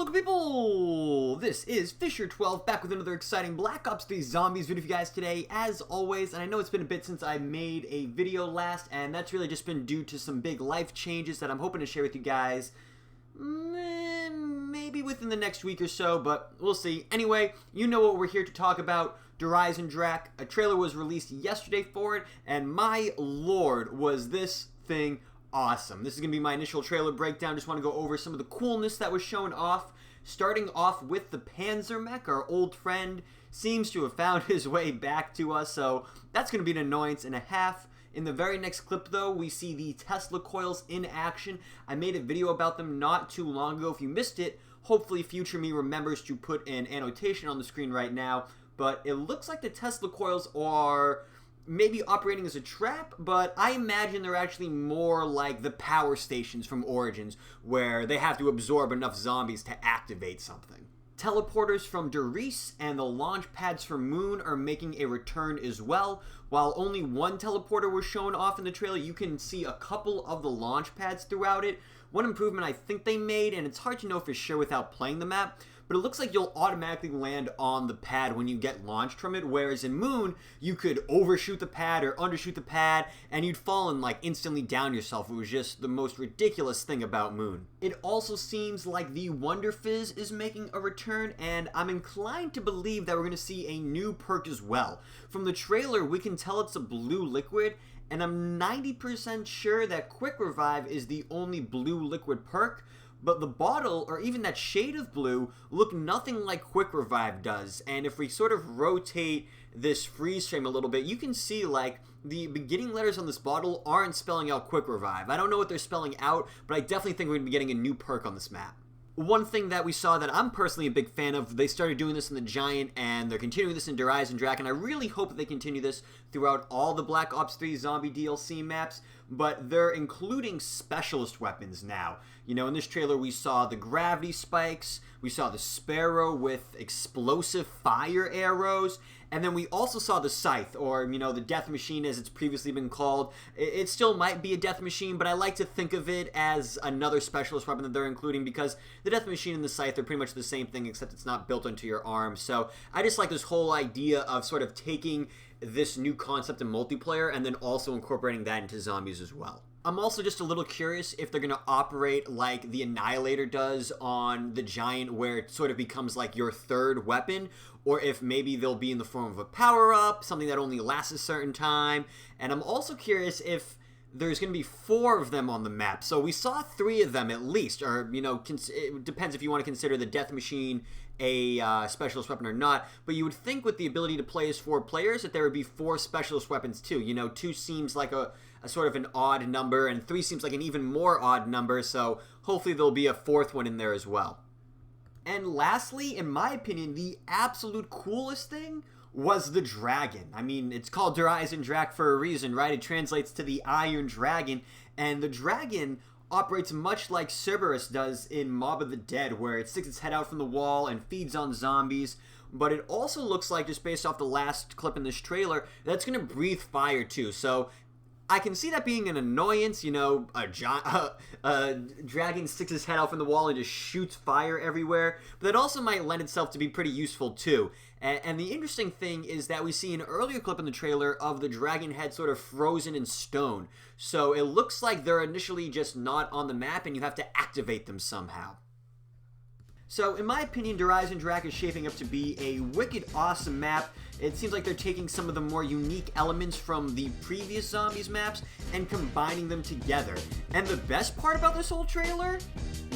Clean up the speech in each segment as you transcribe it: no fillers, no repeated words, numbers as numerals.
Welcome people! This is FisherTwelve back with another exciting Black Ops 3 Zombies video for you guys today, as always. And I know it's been a bit since I made a video last, and that's really just been due to some big life changes that I'm hoping to share with you guys maybe within the next week or so, but we'll see. Anyway, you know what we're here to talk about. EISENDRACHE. A trailer was released yesterday for it, and my lord, was this thing awesome. This is going to be my initial trailer breakdown. Just want to go over some of the coolness that was shown off. Starting off with the Panzer mech, our old friend seems to have found his way back to us, so that's going to be an annoyance and a half. In the very next clip, though, we see the Tesla coils in action. I made a video about them not too long ago. If you missed it, hopefully future me remembers to put an annotation on the screen right now. But it looks like the Tesla coils are maybe operating as a trap, but I imagine they're actually more like the power stations from Origins, where they have to absorb enough zombies to activate something. Teleporters from Derice and the launch pads for Moon are making a return as well. While only one teleporter was shown off in the trailer, you can see a couple of the launch pads throughout it. One improvement I think they made, and it's hard to know for sure without playing the map, but it looks like you'll automatically land on the pad when you get launched from it, whereas in Moon, you could overshoot the pad or undershoot the pad, and you'd fall and like instantly down yourself. It was just the most ridiculous thing about Moon. It also seems like the Wonder Fizz is making a return, and I'm inclined to believe that we're going to see a new perk as well. From the trailer, we can tell it's a blue liquid, and I'm 90% sure that Quick Revive is the only blue liquid perk, but the bottle, or even that shade of blue, look nothing like Quick Revive does. And if we sort of rotate this freeze frame a little bit, you can see like the beginning letters on this bottle aren't spelling out Quick Revive. I don't know what they're spelling out, but I definitely think we're going to be getting a new perk on this map. One thing that we saw that I'm personally a big fan of, they started doing this in the Giant, and they're continuing this in EISENDRACHE, and I really hope that they continue this throughout all the Black Ops 3 Zombie DLC maps, but they're including specialist weapons now. You know, in this trailer we saw the gravity spikes, we saw the Sparrow with explosive fire arrows, and then we also saw the Scythe, or, you know, the Death Machine as it's previously been called. It still might be a Death Machine, but I like to think of it as another specialist weapon that they're including, because the Death Machine and the Scythe are pretty much the same thing, except it's not built into your arm. So I just like this whole idea of sort of taking this new concept in multiplayer and then also incorporating that into zombies as well. I'm also just a little curious if they're going to operate like the Annihilator does on the Giant, where it sort of becomes like your third weapon, or if maybe they'll be in the form of a power-up, something that only lasts a certain time. And I'm also curious if there's going to be 4 of them on the map. So we saw 3 of them at least, or, you know, it depends if you want to consider the Death Machine a specialist weapon or not, but you would think with the ability to play as 4 players that there would be 4 specialist weapons too. You know, 2 seems like a sort of an odd number, and 3 seems like an even more odd number, so hopefully there'll be a 4th one in there as well. And lastly, in my opinion, the absolute coolest thing was the dragon. I mean, it's called EISENDRACHE for a reason, right? It translates to the Iron Dragon, and the dragon operates much like Cerberus does in Mob of the Dead, where it sticks its head out from the wall and feeds on zombies. But it also looks like, just based off the last clip in this trailer, that's going to breathe fire too. So I can see that being an annoyance, you know, a dragon sticks his head out from the wall and just shoots fire everywhere, but that also might lend itself to be pretty useful too. And the interesting thing is that we see an earlier clip in the trailer of the dragon head sort of frozen in stone, so it looks like they're initially just not on the map and you have to activate them somehow. So, in my opinion, EISENDRACHE is shaping up to be a wicked awesome map. It seems like they're taking some of the more unique elements from the previous Zombies maps and combining them together. And the best part about this whole trailer?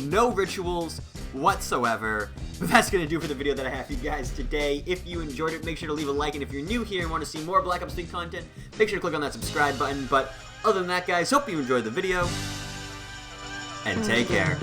No rituals whatsoever. But that's going to do for the video that I have for you guys today. If you enjoyed it, make sure to leave a like, and if you're new here and want to see more Black Ops 3 content, make sure to click on that subscribe button. But other than that, guys, hope you enjoyed the video, and take care.